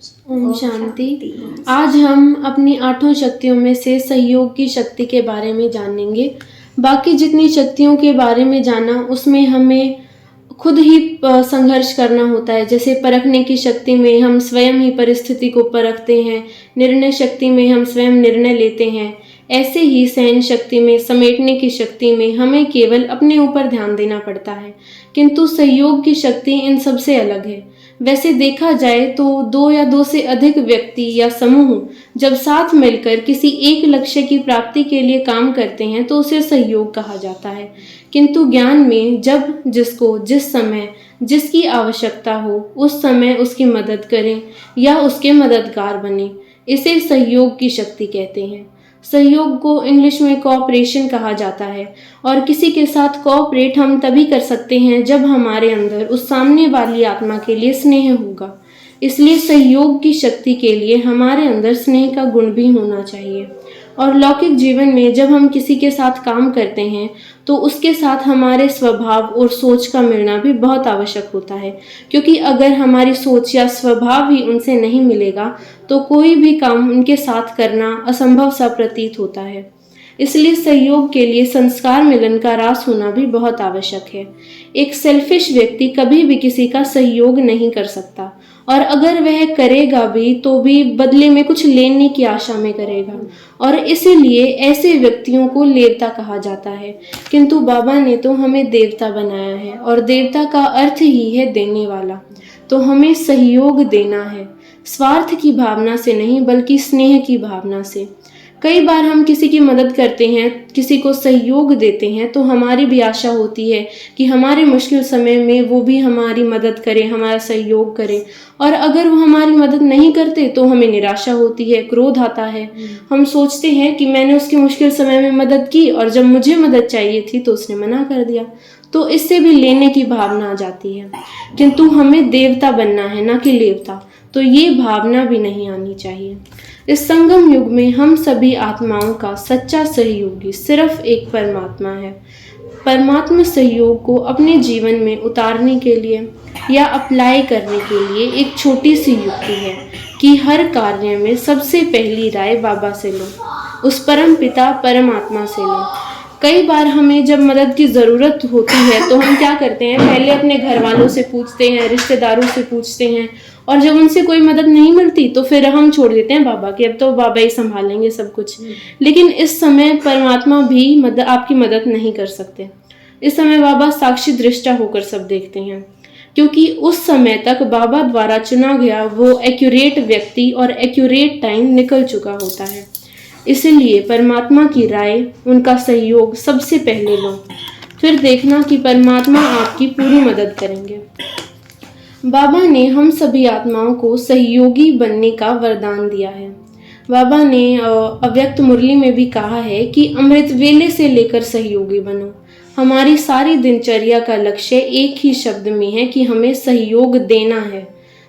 ओम शांति। आज हम अपनी 8 शक्तियों में से सहयोग की शक्ति के बारे में जानेंगे। बाकी जितनी शक्तियों के बारे में जाना, उसमें हमें खुद ही संघर्ष करना होता है। जैसे परखने की शक्ति में हम स्वयं ही परिस्थिति को परखते हैं, निर्णय शक्ति में हम स्वयं निर्णय लेते हैं। ऐसे ही सहन शक्ति में, समेटने की शक्ति में हमें केवल अपने ऊपर ध्यान देना पड़ता है, किंतु सहयोग की शक्ति इन सबसे अलग है। वैसे देखा जाए तो 2 या 2 से अधिक व्यक्ति या समूह जब साथ मिलकर किसी एक लक्ष्य की प्राप्ति के लिए काम करते हैं तो उसे सहयोग कहा जाता है। किंतु ज्ञान में जब जिसको जिस समय जिसकी आवश्यकता हो उस समय उसकी मदद करें या उसके मददगार बने, इसे सहयोग की शक्ति कहते हैं। सहयोग को इंग्लिश में कोऑपरेशन कहा जाता है और किसी के साथ कोऑपरेट हम तभी कर सकते हैं जब हमारे अंदर उस सामने वाली आत्मा के लिए स्नेह होगा। इसलिए सहयोग की शक्ति के लिए हमारे अंदर स्नेह का गुण भी होना चाहिए। और लौकिक जीवन में जब हम किसी के साथ काम करते हैं तो उसके साथ हमारे स्वभाव और सोच का मिलना भी बहुत आवश्यक होता है, क्योंकि अगर हमारी सोच या स्वभाव ही उनसे नहीं मिलेगा तो कोई भी काम उनके साथ करना असंभव सा प्रतीत होता है। इसलिए सहयोग के लिए संस्कार मिलन का रास होना भी बहुत आवश्यक है। एक सेल्फिश व्यक्ति कभी भी किसी का सहयोग नहीं कर सकता, और अगर वह करेगा भी तो भी बदले में कुछ लेने की आशा में करेगा, और इसीलिए ऐसे व्यक्तियों को देवता कहा जाता है। किंतु बाबा ने तो हमें देवता बनाया है, और देवता का अर्थ ही है देने वाला। तो हमें सहयोग देना है, स्वार्थ की भावना से नहीं बल्कि स्नेह की भावना से। कई बार हम किसी की मदद करते हैं, किसी को सहयोग देते हैं, तो हमारी भी आशा होती है कि हमारे मुश्किल समय में वो भी हमारी मदद करे, हमारा सहयोग करे। और अगर वो हमारी मदद नहीं करते तो हमें निराशा होती है, क्रोध आता है। हम सोचते हैं कि मैंने उसके मुश्किल समय में मदद की और जब मुझे मदद चाहिए थी तो उसने मना कर दिया। तो इससे भी लेने की भावना आ जाती है। किंतु हमें देवता बनना है, ना कि लेवता। तो ये भावना भी नहीं आनी चाहिए। इस संगम युग में हम सभी आत्माओं का सच्चा सहयोगी सिर्फ एक परमात्मा है। परमात्मा सहयोग को अपने जीवन में उतारने के लिए या अप्लाई करने के लिए एक छोटी सी युक्ति है कि हर कार्य में सबसे पहली राय बाबा से लो, उस परम पिता परमात्मा से लो। कई बार हमें जब मदद की ज़रूरत होती है तो हम क्या करते हैं, पहले अपने घर वालों से पूछते हैं, रिश्तेदारों से पूछते हैं, और जब उनसे कोई मदद नहीं मिलती तो फिर हम छोड़ देते हैं बाबा कि अब तो बाबा ही संभालेंगे सब कुछ। लेकिन इस समय परमात्मा भी आपकी मदद नहीं कर सकते। इस समय बाबा साक्षी दृष्टा होकर सब देखते हैं, क्योंकि उस समय तक बाबा द्वारा चुना गया वो एक्यूरेट व्यक्ति और एक्यूरेट टाइम निकल चुका होता है। इसलिए परमात्मा की राय, उनका सहयोग सबसे पहले लो, फिर देखना कि परमात्मा आपकी पूरी मदद करेंगे। बाबा ने हम सभी आत्माओं को सहयोगी बनने का वरदान दिया है। बाबा ने अव्यक्त मुरली में भी कहा है कि अमृत वेले से लेकर सहयोगी बनो। हमारी सारी दिनचर्या का लक्ष्य एक ही शब्द में है कि हमें सहयोग देना है,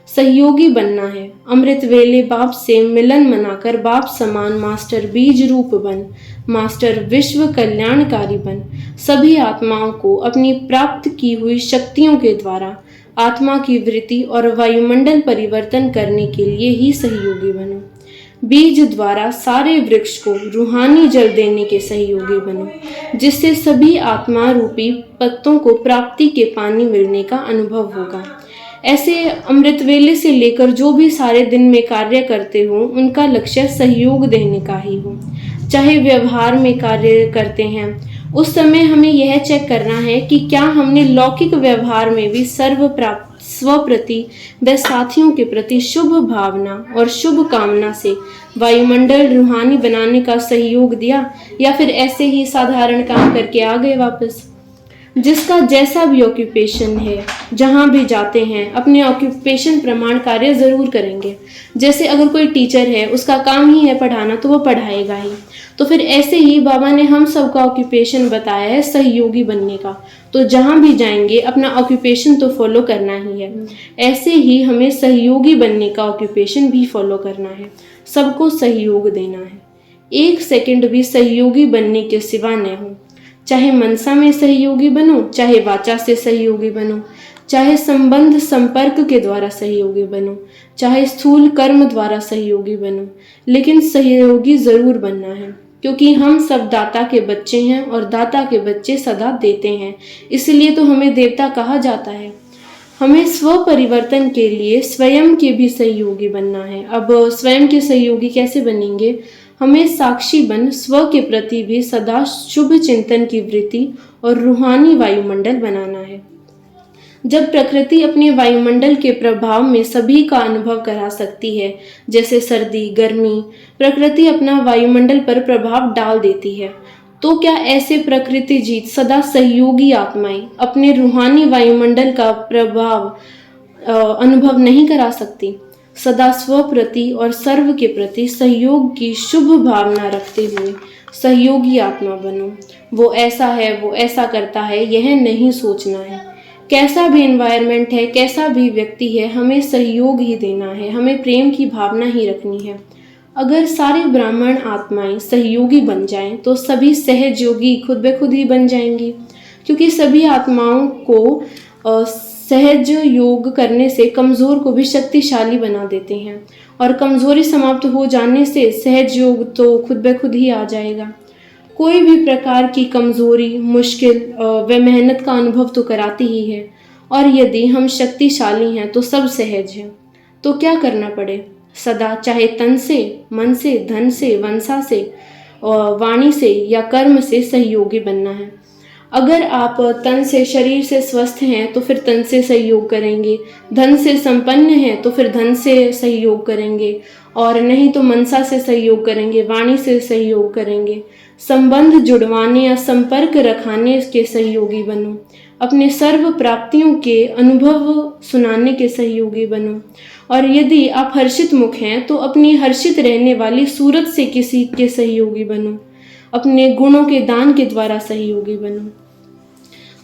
सहयोगी बनना है। अमृत वेले बाप से मिलन मनाकर बाप समान मास्टर बीज रूप बन, मास्टर विश्व कल्याणकारी बन। सभी आत्माओं को अपनी प्राप्त की हुई शक्तियों के द्वारा आत्मा की वृत्ति और वायुमंडल परिवर्तन करने के लिए ही सहयोगी बनो। बीज द्वारा सारे वृक्ष को रूहानी जल देने के सहयोगी बनो, जिससे सभी आत्मा रूपी पत्तों को प्राप्ति के पानी मिलने का अनुभव होगा। ऐसे अमृत वेले से लेकर जो भी सारे दिन में कार्य करते हो, उनका लक्ष्य सहयोग देने का ही हो। चाहे व्यवहार में कार्य करते हैं, उस समय हमें यह चेक करना है कि क्या हमने लौकिक व्यवहार में भी स्व प्रति व साथियों के प्रति शुभ भावना और शुभ कामना से वायुमंडल रूहानी बनाने का सहयोग दिया, या फिर ऐसे ही साधारण काम करके आ गए वापस। जिसका जैसा भी ऑक्यूपेशन है, जहाँ भी जाते हैं, अपने ऑक्यूपेशन प्रमाण कार्य जरूर करेंगे। जैसे अगर कोई टीचर है, उसका काम ही है पढ़ाना, तो वो पढ़ाएगा ही। तो फिर ऐसे ही बाबा ने हम सबका ऑक्यूपेशन बताया है सहयोगी बनने का। तो जहाँ भी जाएंगे अपना ऑक्यूपेशन तो फॉलो करना ही है। ऐसे ही हमें सहयोगी बनने का ऑक्यूपेशन भी फॉलो करना है, सबको सहयोग देना है। 1 सेकंड भी सहयोगी बनने के सिवा न हो। चाहे मनसा में सहयोगी बनो, चाहे वाचा से सहयोगी बनो, चाहे संबंध संपर्क के द्वारा सहयोगी बनो, चाहे स्थूल कर्म द्वारा सहयोगी बनो, लेकिन सहयोगी जरूर बनना है, क्योंकि हम सब दाता के बच्चे हैं और दाता के बच्चे सदा देते हैं। इसलिए तो हमें देवता कहा जाता है। हमें स्व परिवर्तन के लिए स्वयं के भी सहयोगी बनना है। अब स्वयं के सहयोगी कैसे बनेंगे? हमें साक्षी बन स्व के प्रति भी सदा शुभ चिंतन की वृत्ति और रूहानी वायुमंडल बनाना है। जब प्रकृति अपने वायुमंडल के प्रभाव में सभी का अनुभव करा सकती है, जैसे सर्दी गर्मी, प्रकृति अपना वायुमंडल पर प्रभाव डाल देती है, तो क्या ऐसे प्रकृति जीत सदा सहयोगी आत्माएं अपने रूहानी वायुमंडल का प्रभाव अनुभव नहीं करा सकती? सदा स्व प्रति और सर्व के प्रति सहयोग की शुभ भावना रखते हुए सहयोगी आत्मा बनो। वो ऐसा है, वो ऐसा करता है, यह नहीं सोचना है। कैसा भी एनवायरनमेंट है, कैसा भी व्यक्ति है, हमें सहयोग ही देना है, हमें प्रेम की भावना ही रखनी है। अगर सारे ब्राह्मण आत्माएं सहयोगी बन जाएं, तो सभी सहजयोगी खुद ब खुद ही बन जाएंगी, क्योंकि सभी आत्माओं को सहज योग करने से कमजोर को भी शक्तिशाली बना देते हैं, और कमजोरी समाप्त हो जाने से सहज योग तो खुद ब खुद ही आ जाएगा। कोई भी प्रकार की कमजोरी, मुश्किल व मेहनत का अनुभव तो कराती ही है, और यदि हम शक्तिशाली हैं तो सब सहज है। तो क्या करना पड़े? सदा चाहे तन से, मन से, धन से, वंशा से, वाणी से या कर्म से सहयोगी बनना है। अगर आप तन से, शरीर से स्वस्थ हैं तो फिर तन से सहयोग करेंगे, धन से संपन्न हैं तो फिर धन से सहयोग करेंगे, और नहीं तो मनसा से सहयोग करेंगे, वाणी से सहयोग करेंगे। संबंध जुड़वाने या संपर्क रखाने के सहयोगी बनो। अपने सर्व प्राप्तियों के अनुभव सुनाने के सहयोगी बनो। और यदि आप हर्षित मुख हैं तो अपनी हर्षित रहने वाली सूरत से किसी के सहयोगी बनो। अपने गुणों के दान के द्वारा सहयोगी बनो।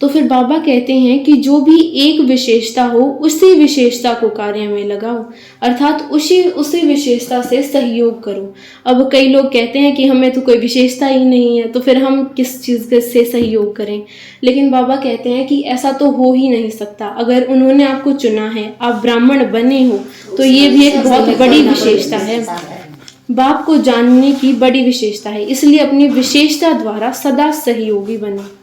तो फिर बाबा कहते हैं कि जो भी एक विशेषता हो उसी विशेषता को कार्य में लगाओ, अर्थात उसी विशेषता से सहयोग करो। अब कई लोग कहते हैं कि हमें तो कोई विशेषता ही नहीं है, तो फिर हम किस चीज़ से सहयोग करें? लेकिन बाबा कहते हैं कि ऐसा तो हो ही नहीं सकता। अगर उन्होंने आपको चुना है, आप ब्राह्मण बने हो, तो ये भी एक बहुत बड़ी विशेषता है। बाप को जानने की बड़ी विशेषता है, इसलिए अपनी विशेषता द्वारा सदा सहयोगी बने।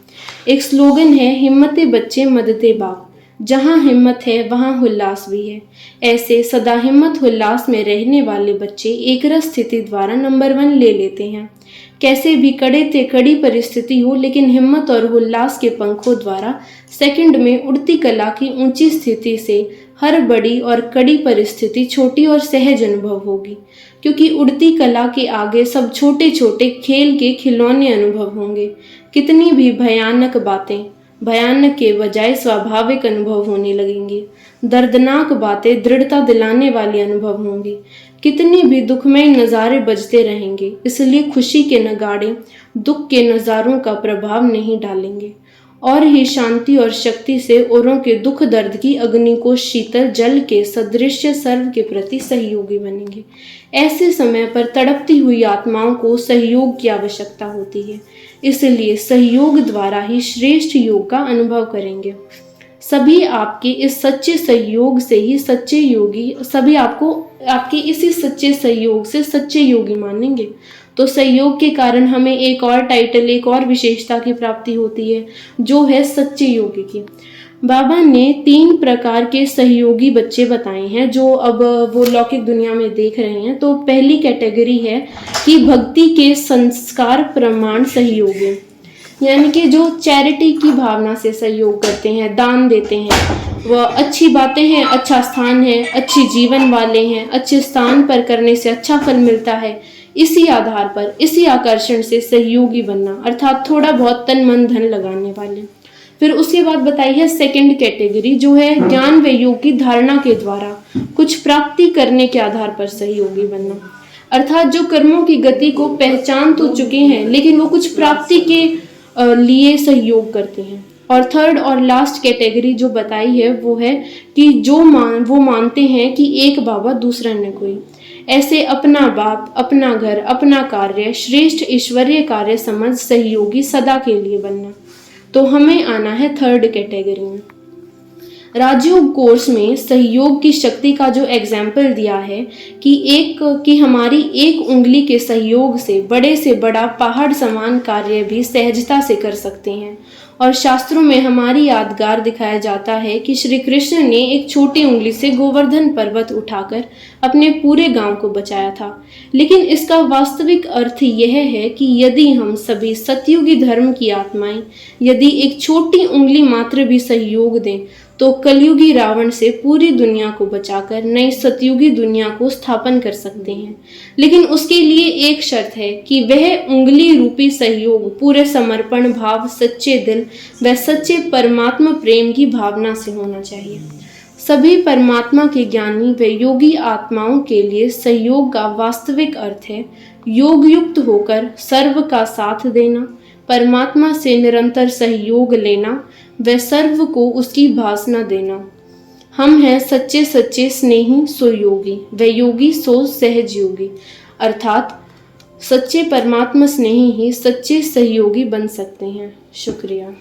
एक स्लोगन है, हिम्मते बच्चे मददे बाप। जहाँ हिम्मत है वहाँ उल्लास भी है। ऐसे सदा हिम्मत उल्लास में रहने वाले बच्चे एक रस स्थिति द्वारा नंबर 1 ले लेते हैं। कैसे भी कड़े ते कड़ी परिस्थिति हो, लेकिन हिम्मत और उल्लास के पंखों द्वारा सेकंड में उड़ती कला की ऊंची स्थिति से हर बड़ी और कड़ी परिस्थिति छोटी और सहज अनुभव होगी, क्योंकि उड़ती कला के आगे सब छोटे छोटे खेल के खिलौने अनुभव होंगे। कितनी भी भयानक बातें भयानक के बजाय स्वाभाविक अनुभव होने लगेंगी। दर्दनाक बातें दृढ़ता दिलाने वाली अनुभव होंगी। कितनी भी दुखमय नज़ारे बजते रहेंगे, इसलिए खुशी के नगाड़े दुख के नज़ारों का प्रभाव नहीं डालेंगे, और ही शांति और शक्ति से औरों के दुख दर्द की अग्नि को शीतल जल के सदृश सर्व के प्रति सहयोगी बनेंगे। ऐसे समय पर तड़पती हुई आत्माओं को सहयोग की आवश्यकता होती है, इसलिए सहयोग द्वारा ही श्रेष्ठ योग का अनुभव करेंगे। सभी आपके इस सच्चे सहयोग से ही सच्चे योगी, सभी आपके इसी सच्चे सहयोग से सच्चे योगी मानेंगे। तो सहयोग के कारण हमें एक और टाइटल, एक और विशेषता की प्राप्ति होती है, जो है सच्चे योगी की। बाबा ने 3 प्रकार के सहयोगी बच्चे बताए हैं, जो अब वो लौकिक दुनिया में देख रहे हैं। तो पहली कैटेगरी है कि भक्ति के संस्कार प्रमाण सहयोगी, यानी कि जो चैरिटी की भावना से सहयोग करते हैं, दान देते हैं, वह अच्छी बातें हैं, अच्छा स्थान है, अच्छी जीवन वाले हैं, अच्छे स्थान पर करने से अच्छा फल मिलता है। इसी आधार पर, इसी आकर्षण से सहयोगी बनना, अर्थात थोड़ा बहुत तन मन धन लगाने वाले। फिर उसके बाद बताई है सेकंड कैटेगरी, जो है ज्ञान व योग की धारणा के द्वारा कुछ प्राप्ति करने के आधार पर सहयोगी बनना, अर्थात जो कर्मों की गति को पहचान तो चुके हैं, लेकिन वो कुछ प्राप्ति के लिए सहयोग करते हैं। और थर्ड और लास्ट कैटेगरी जो बताई है वो है कि वो मानते हैं कि एक बाबा दूसरा न कोई। ऐसे अपना बाप, अपना घर, अपना कार्य श्रेष्ठ ईश्वरीय कार्य समझ सहयोगी सदा के लिए बनना। तो हमें आना है थर्ड कैटेगरी में। राजयोग कोर्स में सहयोग की शक्ति का जो एग्जाम्पल दिया है कि हमारी एक उंगली के सहयोग से बड़ा पहाड़ समान कार्य भी सहजता से कर सकते हैं। और शास्त्रों में हमारी यादगार दिखाया जाता है कि श्री कृष्ण ने एक छोटी उंगली से गोवर्धन पर्वत उठाकर अपने पूरे गांव को बचाया था। लेकिन इसका वास्तविक अर्थ यह है कि यदि हम सभी सतयुगी धर्म की आत्माएं यदि एक छोटी उंगली मात्र भी सहयोग दें तो कलयुगी रावण से पूरी दुनिया को बचाकर नई सतयुगी दुनिया को स्थापन कर सकते हैं। लेकिन उसके लिए एक शर्त है कि वह उंगली रूपी सहयोग पूरे समर्पण भाव, सच्चे दिल व सच्चे परमात्मा प्रेम की भावना से होना चाहिए। सभी परमात्मा के ज्ञानी व योगी आत्माओं के लिए सहयोग का वास्तविक अर्थ है योग युक्त होकर सर्व का साथ देना, परमात्मा से निरंतर सहयोग लेना व सर्व को उसकी भासना देना। हम हैं सच्चे सच्चे स्नेही सो योगी व योगी सो सहज योगी, अर्थात सच्चे परमात्मा स्नेही ही सच्चे सहयोगी बन सकते हैं। शुक्रिया।